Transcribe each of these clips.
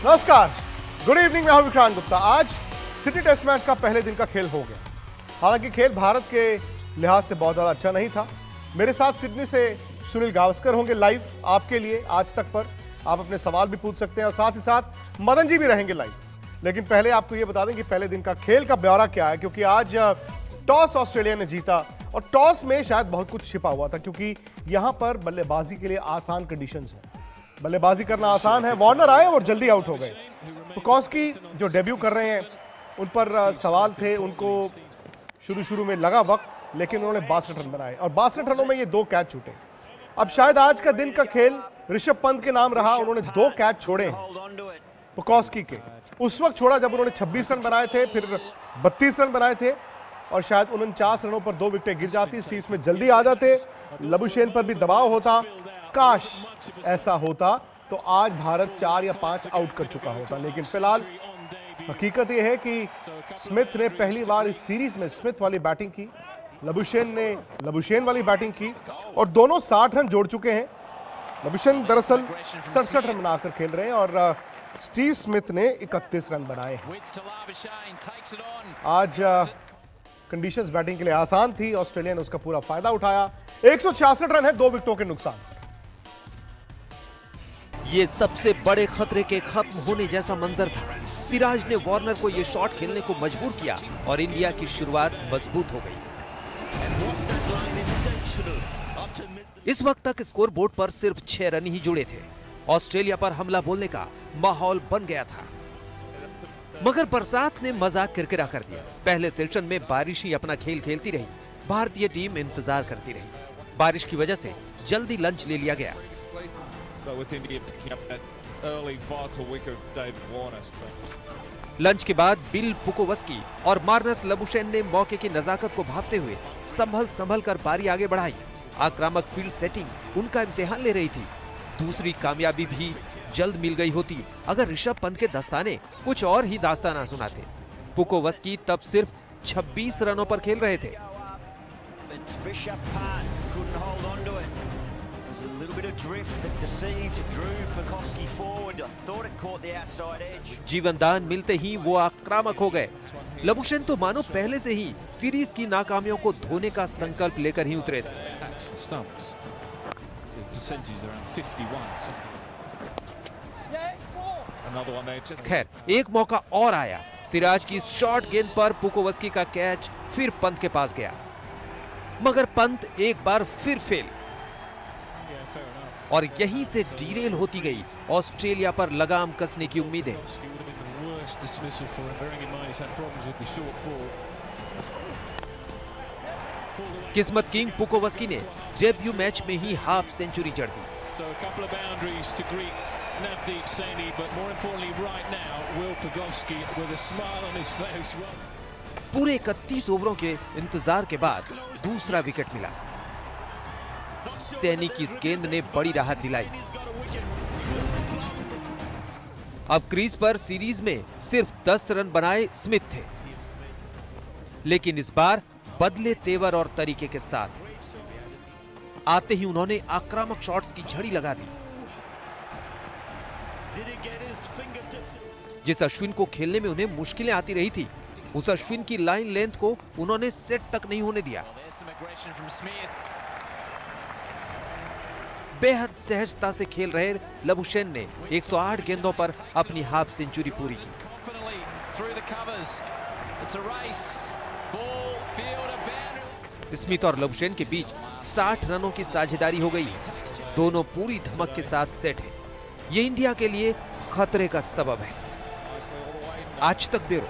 नमस्कार, good evening. मैं हूं विक्रांत गुप्ता। आज सिटी टेस्ट मैच का पहले दिन का खेल हो गया। हालांकि खेल भारत के लिहाज से बहुत ज़्यादा अच्छा नहीं था। मेरे साथ सिडनी से सुनील गावस्कर होंगे लाइव आपके लिए आज तक पर। आप अपने सवाल भी पूछ सकते हैं और साथ ही साथ मदन जी भी रहेंगे लाइव। लेकिन पहले आपको ये बता दें कि पहले दिन का खेल का ब्यौरा क्या है, क्योंकि आज टॉस ऑस्ट्रेलिया ने जीता और टॉस में शायद बहुत कुछ छिपा हुआ था, क्योंकि यहां पर बल्लेबाजी के लिए आसान कंडीशंस हैं। बल्लेबाजी करना आसान है। वार्नर आए और जल्दी आउट हो गए। पुकोस्की जो डेब्यू कर रहे हैं उन पर सवाल थे। उनको शुरू में लगा वक्त, लेकिन उन्होंने 62 रन बनाए और 62 रनों में ये 2 कैच छूटे। अब शायद आज का दिन का खेल ऋषभ पंत के नाम रहा। उन्होंने 2 कैच छोड़े हैं पुकोस्की के। उस वक्त छोड़ा जब उन्होंने 26 रन बनाए थे, फिर 32 रन बनाए थे और शायद 49 रनों पर 2 विकेटें गिर जाती। स्टीव स्मिथ जल्दी आ जाते, लबुशेन पर भी दबाव होता। काश ऐसा होता तो आज भारत 4 या 5 आउट कर चुका होता। लेकिन फिलहाल हकीकत यह है कि स्मिथ ने पहली बार इस सीरीज में स्मिथ वाली बैटिंग की, लबुशेन ने लबुशेन वाली बैटिंग की और दोनों 60 रन जोड़ चुके हैं। लबुशेन दरअसल 67 रन बनाकर खेल रहे हैं और स्टीव स्मिथ ने 31 रन बनाए हैं। आज कंडीशंस बैटिंग के लिए आसान थी। ऑस्ट्रेलिया ने उसका पूरा फायदा उठाया। 166 रन है 2 विकेटों के नुकसान। ये सबसे बड़े खतरे के खत्म होने जैसा मंजर था। सिराज ने वार्नर को ये शॉट खेलने को मजबूर किया और इंडिया की शुरुआत मजबूत हो गई। इस वक्त तक स्कोर बोर्ड पर सिर्फ 6 रन ही जुड़े थे। ऑस्ट्रेलिया पर हमला बोलने का माहौल बन गया था, मगर बरसात ने मजाक किरकिरा कर दिया। पहले सेशन में बारिश ही अपना खेल खेलती रही। भारतीय टीम इंतजार करती रही। बारिश की वजह से जल्दी लंच ले लिया गया। लंच के बाद बिल पुकोवस्की और मार्नस लबुशेन ने मौके की नजाकत को भांपते हुए संभल कर पारी आगे बढ़ाई। आक्रामक फील्ड सेटिंग उनका इम्तिहान ले रही थी। दूसरी कामयाबी भी जल्द मिल गई होती अगर ऋषभ पंत के दस्ताने कुछ और ही दास्ताना सुनाते। पुकोवस्की तब सिर्फ 26 रनों पर खेल रहे थे। जीवनदान मिलते ही वो आक्रामक हो गए। लबुशेन तो मानो पहले से ही सीरीज की नाकामियों को धोने का संकल्प लेकर ही उतरे थे। खैर, एक मौका और आया। सिराज की शॉर्ट गेंद पर पुकोवस्की का कैच फिर पंत के पास गया, मगर पंत एक बार फिर फेल और यहीं से डीरेल होती गई ऑस्ट्रेलिया पर लगाम कसने की उम्मीदें। किस्मत किंग पुकोवस्की ने डेब्यू मैच में ही हाफ सेंचुरी जड़ दी। पूरे 31 ओवरों के इंतजार के बाद दूसरा विकेट मिला। सैनी की इस गेंद ने बड़ी राहत दिलाई। अब क्रीज पर सीरीज में सिर्फ 10 रन बनाए स्मिथ थे, लेकिन इस बार बदले तेवर और तरीके के साथ आते ही उन्होंने आक्रामक शॉट्स की झड़ी लगा दी। जिस अश्विन को खेलने में उन्हें मुश्किलें आती रही थी, उस अश्विन की लाइन लेंथ को उन्होंने सेट तक नहीं होने दिया। बेहद सहजता से खेल रहे लबुशेन ने 108 गेंदों पर अपनी हाफ सेंचुरी पूरी की। स्मिथ और लबुशेन के बीच 60 रनों की साझेदारी हो गई। दोनों पूरी धमक के साथ सेट हैं। ये इंडिया के लिए खतरे का सबब है। आज तक ब्यूरो।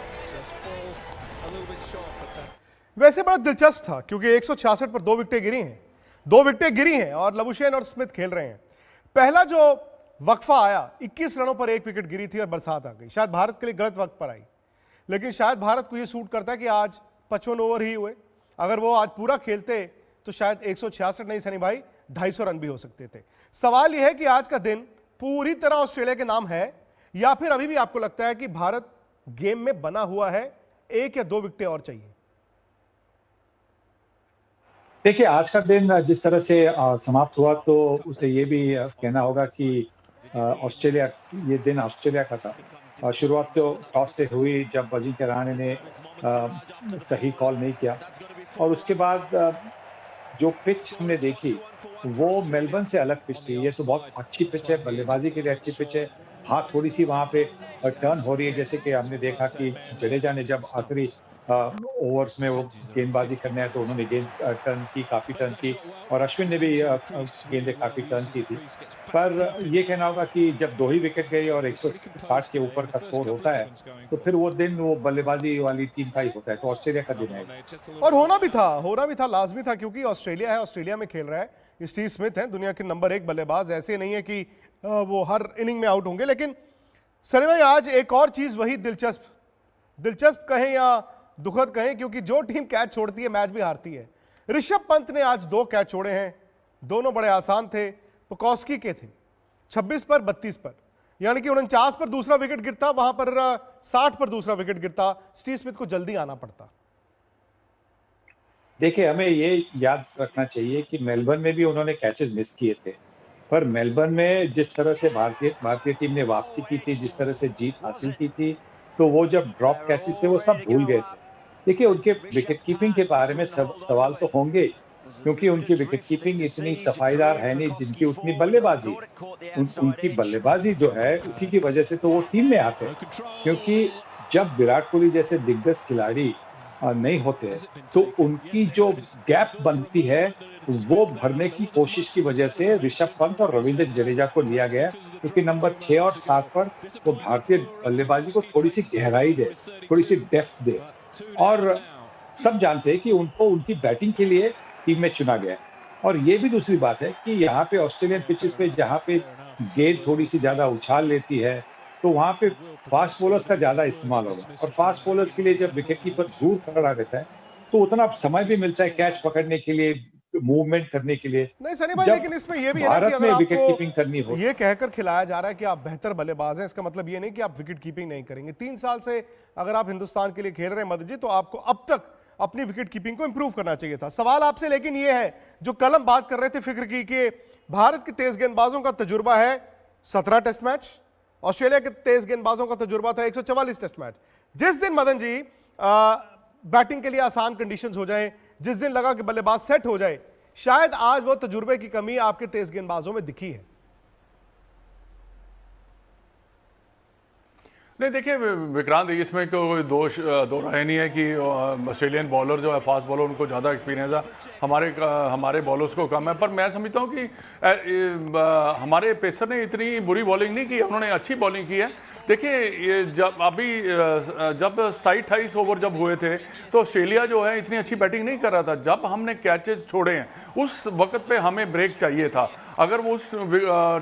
वैसे बड़ा दिलचस्प था, क्योंकि 166 पर 2 विकेटें गिरी हैं और लबुशेन और स्मिथ खेल रहे हैं। पहला जो वक्फा आया, 21 रनों पर 1 विकेट गिरी थी और बरसात आ गई। शायद भारत के लिए गलत वक्त पर आई, लेकिन शायद भारत को यह सूट करता है कि आज 55 ओवर ही हुए। अगर वो आज पूरा खेलते तो शायद 166 नहीं सनी भाई, 250 रन भी हो सकते थे। सवाल यह है कि आज का दिन पूरी तरह ऑस्ट्रेलिया के नाम है, या फिर अभी भी आपको लगता है कि भारत गेम में बना हुआ है, 1 या 2 विकेटें और चाहिए? देखिए, आज का दिन जिस तरह से समाप्त हुआ तो उसे ये भी कहना होगा कि ऑस्ट्रेलिया, ये दिन ऑस्ट्रेलिया का था। शुरुआत तो टॉस से हुई जब अजिंक्य रहाणे ने सही कॉल नहीं किया, और उसके बाद जो पिच हमने देखी वो मेलबर्न से अलग पिच थी। ये तो बहुत अच्छी पिच है, बल्लेबाजी के लिए अच्छी पिच है। हाँ, थोड़ी-सी वहाँ पे टर्न हो रही है, जैसे कि हमने देखा कि जडेजा ने जब आखिरी ओवर्स में वो गेंदबाजी करने आए तो उन्होंने गेंद टर्न की, काफ़ी टर्न की, और अश्विन ने भी गेंदें काफ़ी टर्न की थी। पर ये कहना होगा कि जब 2 ही विकेट गए और 160 के ऊपर का स्कोर होता है, तो फिर वो दिन वो बल्लेबाजी वाली टीम का ही होता है। तो ऑस्ट्रेलिया का दिन है। और होना भी था, लाजमी था, क्योंकि ऑस्ट्रेलिया है, ऑस्ट्रेलिया में खेल रहा है। स्टीव स्मिथ हैं दुनिया के नंबर 1 बल्लेबाज, ऐसे नहीं है कि वो हर इनिंग में आउट होंगे। लेकिन सनी भाई, आज एक और चीज वही दिलचस्प कहें या दुखद कहें, क्योंकि जो टीम कैच छोड़ती है मैच भी हारती है। ऋषभ पंत ने आज 2 कैच छोड़े हैं, दोनों बड़े आसान थे, पुकॉस्की के थे, 26 पर 32 पर, यानी कि 49 पर दूसरा विकेट गिरता, वहां पर 60 पर दूसरा विकेट गिरता। स्टीव स्मिथ को जल्दी आना पड़ता। देखिए, हमें ये याद रखना चाहिए कि मेलबर्न में भी उन्होंने कैचेस मिस किए थे। पर मेलबर्न में जिस तरह से भारतीय टीम ने वापसी की थी, जिस तरह से जीत हासिल की थी, तो वो जब ड्रॉप कैचेस थे वो सब भूल गए थे। देखिए, उनके विकेट कीपिंग के बारे में सब सवाल तो होंगे ही, क्योंकि उनकी विकेट कीपिंग इतनी सफाईदार है नहीं जिनकी उतनी बल्लेबाजी है। उनकी बल्लेबाजी जो है, उसी की वजह से तो वो टीम में आते हैं। क्योंकि जब विराट कोहली जैसे दिग्गज खिलाड़ी नहीं होते, तो उनकी जो गैप बनती है, वो भरने की कोशिश की वजह से ऋषभ पंत और रविंद्र जडेजा को लिया गया, क्योंकि नंबर 6 और 7 पर वो भारतीय बल्लेबाजी को थोड़ी-सी गहराई दे, थोड़ी-सी डेप्थ दे। और सब जानते हैं कि उनको उनकी बैटिंग के लिए टीम में चुना गया है। और ये भी दूसरी बात है कि यहाँ पे ऑस्ट्रेलियन पिचेस पे जहाँ पे गेंद थोड़ी-सी ज़्यादा उछाल लेती है, तो वहाँ पे फास्ट बॉलर्स का ज़्यादा इस्तेमाल होगा, और फास्ट बॉलर्स के लिए जब विकेट कीपर दूर खड़ा रहता है, तो उतना समय भी मिलता है कैच पकड़ने के लिए, मूवमेंट करने के लिए। नहीं सनी भाई, जब लेकिन इसमें यह भी है ना कि भारत अगर में विकेट कीपिंग करनी आपको हो, ये कहकर खिलाया जा रहा है कि आप बेहतर बल्लेबाज हैं, इसका मतलब ये नहीं कि आप विकेट कीपिंग नहीं करेंगे। 3 साल से अगर आप हिंदुस्तान के लिए खेल रहे हैं मदन जी, तो आपको अब तक अपनी विकेट कीपिंग को इंप्रूव करना चाहिए था। सवाल आपसे लेकिन ये है, जो कल हम बात कर रहे थे फिक्र की, कि भारत के तेज गेंदबाजों का तजुर्बा है 17 टेस्ट मैच, ऑस्ट्रेलिया के तेज गेंदबाजों का तजुर्बा था 144 टेस्ट मैच। जिस दिन मदन जी बैटिंग के लिए आसान कंडीशंस हो जाएं, जिस दिन लगा कि बल्लेबाज सेट हो जाए, शायद आज वो तजुर्बे की कमी आपके तेज गेंदबाजों में दिखी है। नहीं, देखिए विक्रांत, इसमें कोई दो राय नहीं है कि ऑस्ट्रेलियन बॉलर जो है, फास्ट बॉलर, उनको ज़्यादा एक्सपीरियंस है, हमारे बॉलर्स को कम है। पर मैं समझता हूँ कि हमारे पेसर ने इतनी बुरी बॉलिंग नहीं की, उन्होंने अच्छी बॉलिंग की है। देखिए, ये जब 27-28 ओवर जब हुए थे, तो ऑस्ट्रेलिया जो है इतनी अच्छी बैटिंग नहीं कर रहा था। जब हमने कैचेज छोड़े हैं, उस वक्त पे हमें ब्रेक चाहिए था। अगर वो उस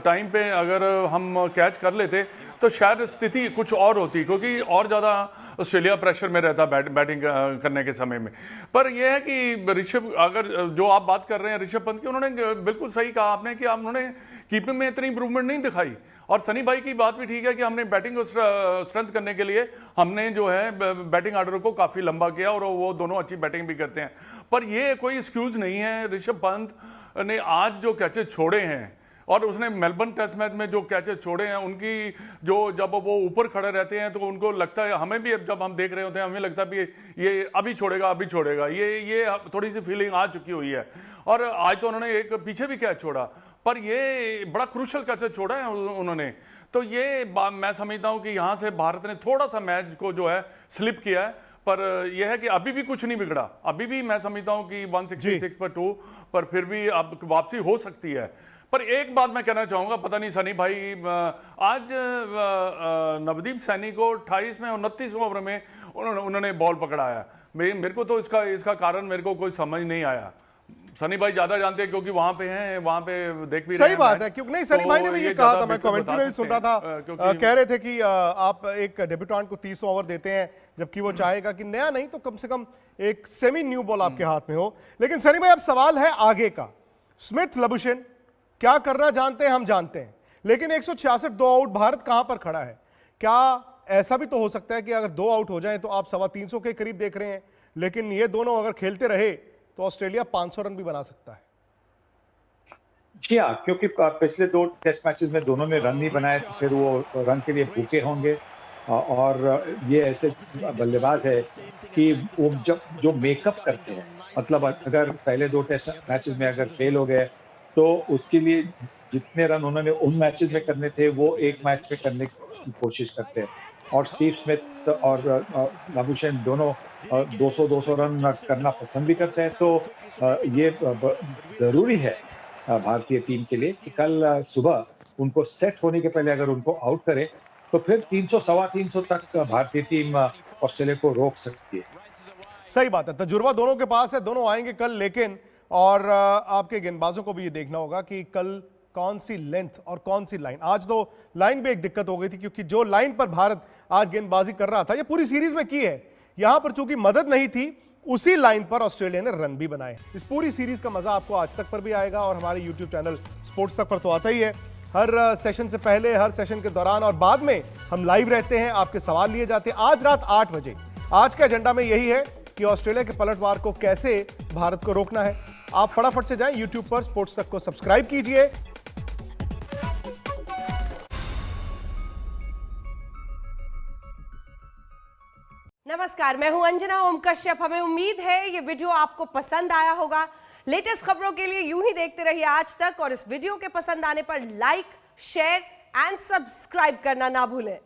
टाइम पे अगर हम कैच कर लेते, तो शायद स्थिति कुछ और होती, क्योंकि और ज़्यादा ऑस्ट्रेलिया प्रेशर में रहता बैटिंग करने के समय में। पर यह है कि अगर जो आप बात कर रहे हैं ऋषभ पंत की, उन्होंने बिल्कुल सही कहा आपने कि उन्होंने कीपिंग में इतनी इंप्रूवमेंट नहीं दिखाई। और सनी भाई की बात भी ठीक है कि हमने बैटिंग को स्ट्रेंथ करने के लिए हमने जो है बैटिंग ऑर्डर को काफ़ी लंबा किया, और वो दोनों अच्छी बैटिंग भी करते हैं। पर ये कोई एक्सक्यूज़ नहीं है। ऋषभ पंत ने आज जो कैचेज छोड़े हैं, और उसने मेलबर्न टेस्ट मैच में जो कैचेज छोड़े हैं, उनकी जब वो ऊपर खड़े रहते हैं, तो उनको लगता है, हमें भी जब हम देख रहे होते हैं, हमें लगता है कि ये अभी छोड़ेगा, ये थोड़ी सी फीलिंग आ चुकी हुई है। और आज तो उन्होंने एक पीछे भी कैच छोड़ा, पर ये बड़ा क्रूशल कैचेज छोड़ा है उन्होंने। तो ये मैं समझता हूँ कि यहाँ से भारत ने थोड़ा सा मैच को जो है स्लिप किया है। पर यह है कि अभी भी कुछ नहीं बिगड़ा, अभी भी मैं समझता हूँ कि 166 पर 2 पर फिर भी अब वापसी हो सकती है। पर एक बात मैं कहना चाहूंगा, पता नहीं सनी भाई, आज नवदीप सैनी को 28 में 29 ओवर में उन्होंने बॉल पकड़ाया। मेरे को तो इसका कारण मेरे को कोई समझ नहीं आया। सनी भाई ज्यादा जानते हैं, क्योंकि वहां पे हैं, वहां पे देख भी रहे हैं। सही बात है, क्योंकि नहीं, सनी भाई ने भी ये कहा था, मैं कमेंट्री में भी सुन रहा था, कह रहे थे कि आप एक डेब्यूटेंट को 30 ओवर देते हैं, जबकि वो चाहेगा कि नया नहीं तो कम से कम एक सेमी न्यू बॉल आपके हाथ में हो। लेकिन सनी भाई, अब सवाल है आगे का। स्मिथ लबुशेन क्या करना जानते हैं, हम जानते हैं, लेकिन 166 2 आउट, भारत कहां पर खड़ा है? क्या ऐसा भी तो हो सकता है कि अगर 2 आउट हो जाएं तो आप 325 के करीब देख रहे हैं, लेकिन ये दोनों अगर खेलते रहे तो ऑस्ट्रेलिया 500 रन भी बना सकता है? जी हाँ, क्योंकि पिछले 2 टेस्ट मैचेस में दोनों ने रन नहीं बनाए, तो फिर वो रन के लिए भूखे होंगे। और ये ऐसे बल्लेबाज है कि वो जब जो मेकअप करते हैं, मतलब अगर पहले 2 टेस्ट मैचेस में अगर फेल हो गए, तो उसके लिए जितने रन उन्होंने उन मैचेस में करने थे, वो 1 मैच में करने की कोशिश करते हैं। और स्टीव स्मिथ और लाबुशेन दोनों 200-200 रन करना पसंद भी करते हैं। तो ये ज़रूरी है भारतीय टीम के लिए कि कल सुबह उनको सेट होने के पहले अगर उनको आउट करें, तो फिर 300 सवा 300 तक भारतीय टीम ऑस्ट्रेलिया को रोक सकती है। सही बात है, तजुर्बा दोनों के पास है, दोनों आएंगे कल, लेकिन और आपके गेंदबाजों को भी ये देखना होगा कि कल कौन सी लेंथ और कौन सी लाइन। आज तो लाइन में एक दिक्कत हो गई थी, क्योंकि जो लाइन पर भारत आज गेंदबाजी कर रहा था, ये पूरी सीरीज में की है, यहां पर चूंकि मदद नहीं थी, उसी लाइन पर ऑस्ट्रेलिया ने रन भी बनाए। इस पूरी सीरीज का मजा आपको आज तक पर भी आएगा, और हमारे यूट्यूब चैनल स्पोर्ट्स तक पर तो आता ही है। हर सेशन से पहले, हर सेशन के दौरान और बाद में हम लाइव रहते हैं, आपके सवाल लिए जाते हैं। आज रात 8 बजे आज के एजेंडा में यही है कि ऑस्ट्रेलिया के पलटवार को कैसे भारत को रोकना है। आप फटाफट से जाएं यूट्यूब पर, स्पोर्ट्स तक को सब्सक्राइब कीजिए। नमस्कार, मैं हूं अंजना ओम कश्यप। हमें उम्मीद है ये वीडियो आपको पसंद आया होगा। लेटेस्ट खबरों के लिए यूं ही देखते रहिए आज तक, और इस वीडियो के पसंद आने पर लाइक, शेयर एंड सब्सक्राइब करना ना भूलें।